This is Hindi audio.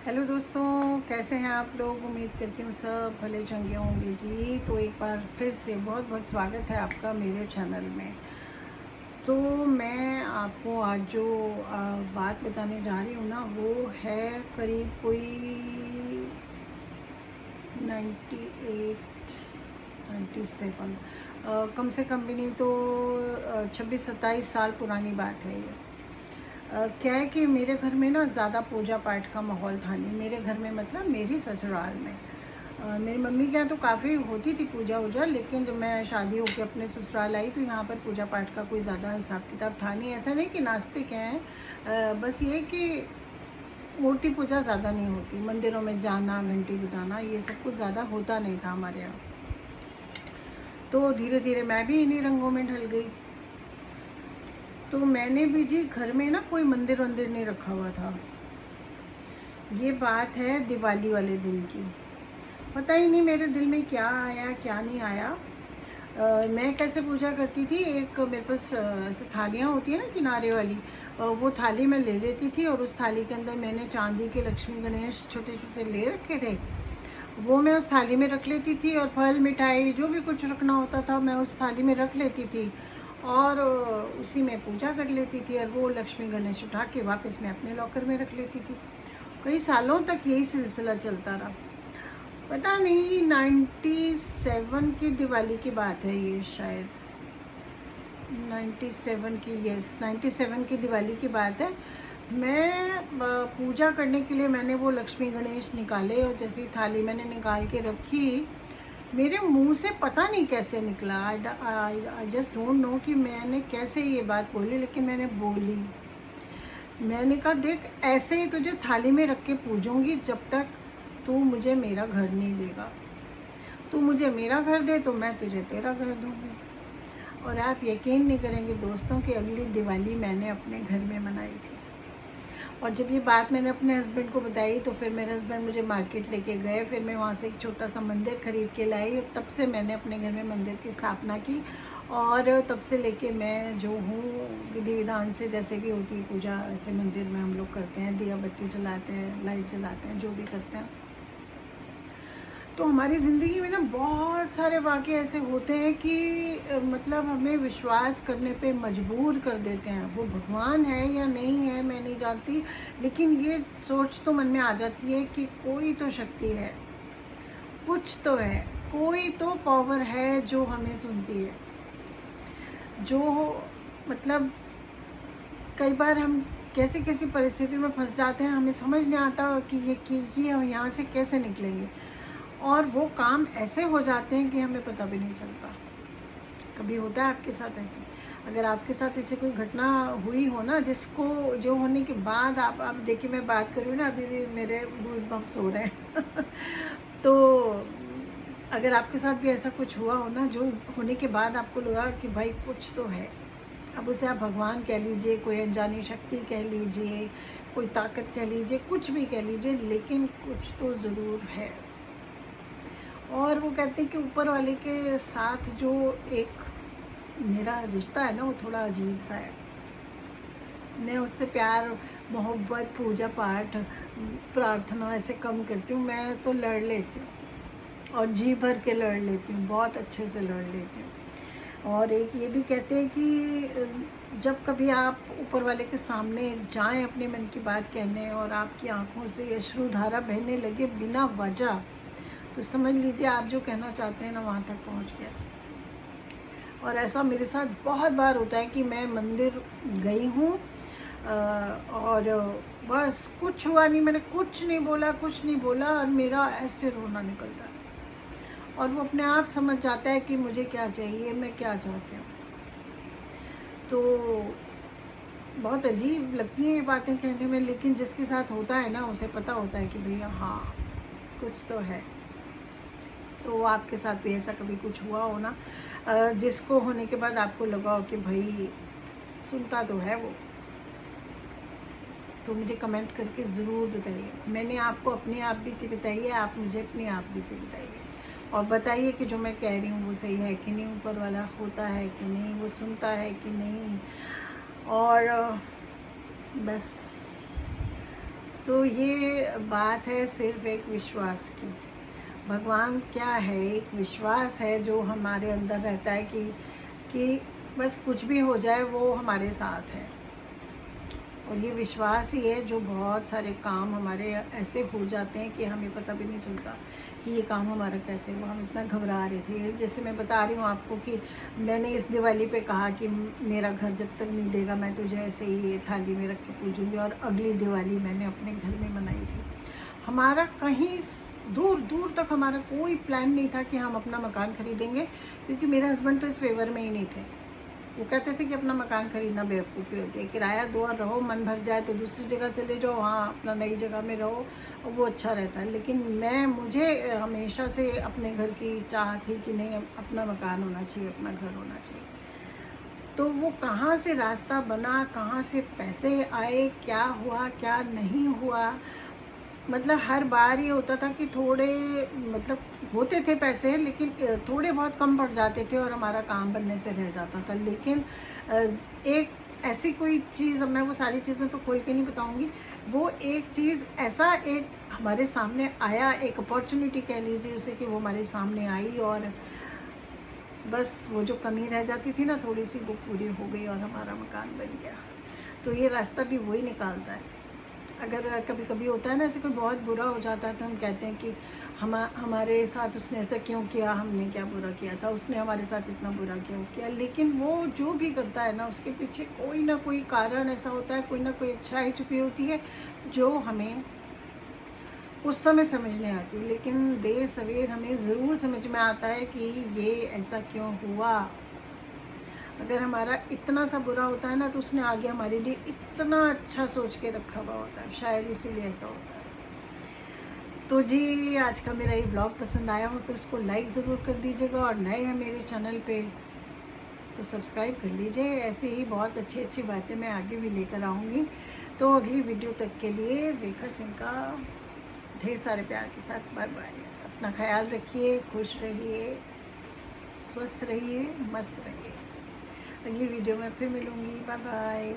हेलो दोस्तों, कैसे हैं आप लोग। उम्मीद करती हूँ सब भले चंगे होंगे जी। तो एक बार फिर से बहुत बहुत स्वागत है आपका मेरे चैनल में। तो मैं आपको आज जो बात बताने जा रही हूँ ना, वो है करीब कोई 98 97 कम से कम भी नहीं तो 26-27 साल पुरानी बात है ये। क्या है कि मेरे घर में ना ज़्यादा पूजा पाठ का माहौल था नहीं। मेरे घर में मतलब मेरी ससुराल में मेरी मम्मी के यहाँ तो काफ़ी होती थी पूजा वूजा, लेकिन जब मैं शादी होकर अपने ससुराल आई तो यहाँ पर पूजा पाठ का कोई ज़्यादा हिसाब किताब था नहीं। ऐसा नहीं कि नास्तिक हैं, बस ये कि मूर्ति पूजा ज़्यादा नहीं होती, मंदिरों में जाना घंटी बजाना ये सब कुछ ज़्यादा होता नहीं था हमारे यहाँ। तो धीरे धीरे मैं भी इन्हीं रंगों में ढल गई। तो मैंने भी जी घर में ना कोई मंदिर वंदिर नहीं रखा हुआ था। ये बात है दिवाली वाले दिन की। पता ही नहीं मेरे दिल में क्या आया क्या नहीं आया। मैं कैसे पूजा करती थी, एक मेरे पास ऐसे थालियाँ होती है ना किनारे वाली, वो थाली मैं ले लेती थी और उस थाली के अंदर मैंने चांदी के लक्ष्मी गणेश छोटे छोटे ले रखे थे। वो मैं उस थाली में रख लेती थी और फल मिठाई जो भी कुछ रखना होता था मैं उस थाली में रख लेती थी और उसी में पूजा कर लेती थी। और वो लक्ष्मी गणेश उठा के वापस मैं अपने लॉकर में रख लेती थी। कई सालों तक यही सिलसिला चलता रहा। पता नहीं 97 की दिवाली की बात है ये, शायद 97 की, यस 97 की दिवाली की बात है। मैं पूजा करने के लिए मैंने वो लक्ष्मी गणेश निकाले और जैसी थाली मैंने निकाल के रखी, मेरे मुंह से पता नहीं कैसे निकला। आई जस्ट डोंट नो कि मैंने कैसे ये बात बोली, लेकिन मैंने बोली। मैंने कहा देख, ऐसे ही तुझे थाली में रख के पूजूंगी जब तक तू मुझे मेरा घर नहीं देगा। तू मुझे मेरा घर दे तो मैं तुझे तेरा घर दूंगी। और आप यकीन नहीं करेंगे दोस्तों कि अगली दिवाली मैंने अपने घर में मनाई थी। और जब ये बात मैंने अपने हस्बैंड को बताई तो फिर मेरे हस्बैंड मुझे मार्केट लेके गए। फिर मैं वहाँ से एक छोटा सा मंदिर ख़रीद के लाई और तब से मैंने अपने घर में मंदिर की स्थापना की। और तब से लेके मैं जो हूँ विधि विधान से जैसे भी होती है पूजा, ऐसे मंदिर में हम लोग करते हैं, दिया बत्ती जलाते हैं, लाइट जलाते हैं, जो भी करते हैं। तो हमारी ज़िंदगी में ना बहुत सारे वाक़े ऐसे होते हैं कि मतलब हमें विश्वास करने पे मजबूर कर देते हैं। वो भगवान है या नहीं है मैं नहीं जानती, लेकिन ये सोच तो मन में आ जाती है कि कोई तो शक्ति है, कुछ तो है, कोई तो पावर है जो हमें सुनती है। जो मतलब कई बार हम कैसी कैसी परिस्थिति में फंस जाते हैं, हमें समझ नहीं आता कि हम यहाँ से कैसे निकलेंगे। और वो काम ऐसे हो जाते हैं कि हमें पता भी नहीं चलता। कभी होता है आपके साथ ऐसे? अगर आपके साथ ऐसे कोई घटना हुई हो ना, जिसको जो होने के बाद आप देखिए, मैं बात कर रही हूँ ना, अभी भी मेरे गूज़ बम्प्स हो रहे हैं तो अगर आपके साथ भी ऐसा कुछ हुआ हो ना, जो होने के बाद आपको लगा कि भाई कुछ तो है, अब उसे आप भगवान कह लीजिए, कोई अनजानी शक्ति कह लीजिए, कोई ताकत कह लीजिए, कुछ भी कह लीजिए, लेकिन कुछ तो ज़रूर है। और वो कहते हैं कि ऊपर वाले के साथ जो एक मेरा रिश्ता है ना, वो थोड़ा अजीब सा है। मैं उससे प्यार मोहब्बत पूजा पाठ प्रार्थना ऐसे कम करती हूँ। मैं तो लड़ लेती हूँ और जी भर के लड़ लेती हूँ, बहुत अच्छे से लड़ लेती हूँ। और एक ये भी कहते हैं कि जब कभी आप ऊपर वाले के सामने जाएं अपने मन की बात कहने और आपकी आंखों से अश्रुधारा बहने लगे बिना वजह, तो समझ लीजिए आप जो कहना चाहते हैं ना वहाँ तक पहुँच गया। और ऐसा मेरे साथ बहुत बार होता है कि मैं मंदिर गई हूँ और बस कुछ हुआ नहीं, मैंने कुछ नहीं बोला और मेरा ऐसे रोना निकलता है। और वो अपने आप समझ जाता है कि मुझे क्या चाहिए, मैं क्या चाहती हूँ। तो बहुत अजीब लगती हैं ये बातें कहने में, लेकिन जिसके साथ होता है ना उसे पता होता है कि भैया हाँ कुछ तो है। तो आपके साथ भी ऐसा कभी कुछ हुआ हो ना, जिसको होने के बाद आपको लगा हो कि भाई सुनता तो है वो, तो मुझे कमेंट करके ज़रूर बताइए। मैंने आपको अपनी आप बीती बताई है, आप मुझे अपनी आप बीती बताइए और बताइए कि जो मैं कह रही हूँ वो सही है कि नहीं, ऊपर वाला होता है कि नहीं, वो सुनता है कि नहीं। और बस तो ये बात है सिर्फ एक विश्वास की। भगवान क्या है, एक विश्वास है जो हमारे अंदर रहता है कि बस कुछ भी हो जाए वो हमारे साथ है। और ये विश्वास ही है जो बहुत सारे काम हमारे ऐसे हो जाते हैं कि हमें पता भी नहीं चलता कि ये काम हमारा कैसे हुआ। हम इतना घबरा रहे थे, जैसे मैं बता रही हूँ आपको कि मैंने इस दिवाली पे कहा कि मेरा घर जब तक नहीं देगा मैं तुझे ऐसे ही थाली में रख के पूजूंगी, और अगली दिवाली मैंने अपने घर में मनाई थी। हमारा कहीं दूर दूर तक हमारा कोई प्लान नहीं था कि हम अपना मकान खरीदेंगे, क्योंकि मेरे हस्बैंड तो इस फेवर में ही नहीं थे। वो कहते थे कि अपना मकान खरीदना बेवकूफ़ी होती है, किराया दो और रहो, मन भर जाए तो दूसरी जगह चले जाओ, वहाँ अपना नई जगह में रहो, वो अच्छा रहता है। लेकिन मुझे हमेशा से अपने घर की चाह थी कि नहीं, अपना मकान होना चाहिए, अपना घर होना चाहिए। तो वो कहाँ से रास्ता बना, कहाँ से पैसे आए, क्या हुआ क्या नहीं हुआ, मतलब हर बार ये होता था कि थोड़े मतलब होते थे पैसे, लेकिन थोड़े बहुत कम पड़ जाते थे और हमारा काम बनने से रह जाता था। लेकिन एक ऐसी कोई चीज़, अब मैं वो सारी चीज़ें तो खोल के नहीं बताऊंगी, वो एक चीज़ ऐसा एक हमारे सामने आया, एक अपॉर्चुनिटी कह लीजिए उसे, कि वो हमारे सामने आई और बस वो जो कमी रह जाती थी ना थोड़ी सी, वो पूरी हो गई और हमारा मकान बन गया। तो ये रास्ता भी वही निकालता है। अगर कभी कभी होता है ना ऐसे कोई बहुत बुरा हो जाता है तो हम कहते हैं कि हमारे साथ उसने ऐसा क्यों किया, हमने क्या बुरा किया था, उसने हमारे साथ इतना बुरा क्यों किया। लेकिन वो जो भी करता है ना उसके पीछे कोई ना कोई कारण ऐसा होता है, कोई ना कोई अच्छाई छुपी होती है जो हमें उस समय समझ नहीं आती, लेकिन देर सवेर हमें ज़रूर समझ में आता है कि ये ऐसा क्यों हुआ। अगर हमारा इतना सा बुरा होता है ना तो उसने आगे हमारे लिए इतना अच्छा सोच के रखा हुआ होता है, शायद इसीलिए ऐसा होता है। तो जी, आज का मेरा ये ब्लॉग पसंद आया हो तो इसको लाइक ज़रूर कर दीजिएगा, और नए हैं मेरे चैनल पे तो सब्सक्राइब कर लीजिए। ऐसे ही बहुत अच्छी अच्छी बातें मैं आगे भी लेकर आऊँगी। तो अगली वीडियो तक के लिए रेखा सिंह का ढेर सारे प्यार के साथ बाय बाय। अपना ख्याल रखिए, खुश रहिए, स्वस्थ रहिए, मस्त रहिए। अगली वीडियो में फिर मिलूँगी। Bye bye.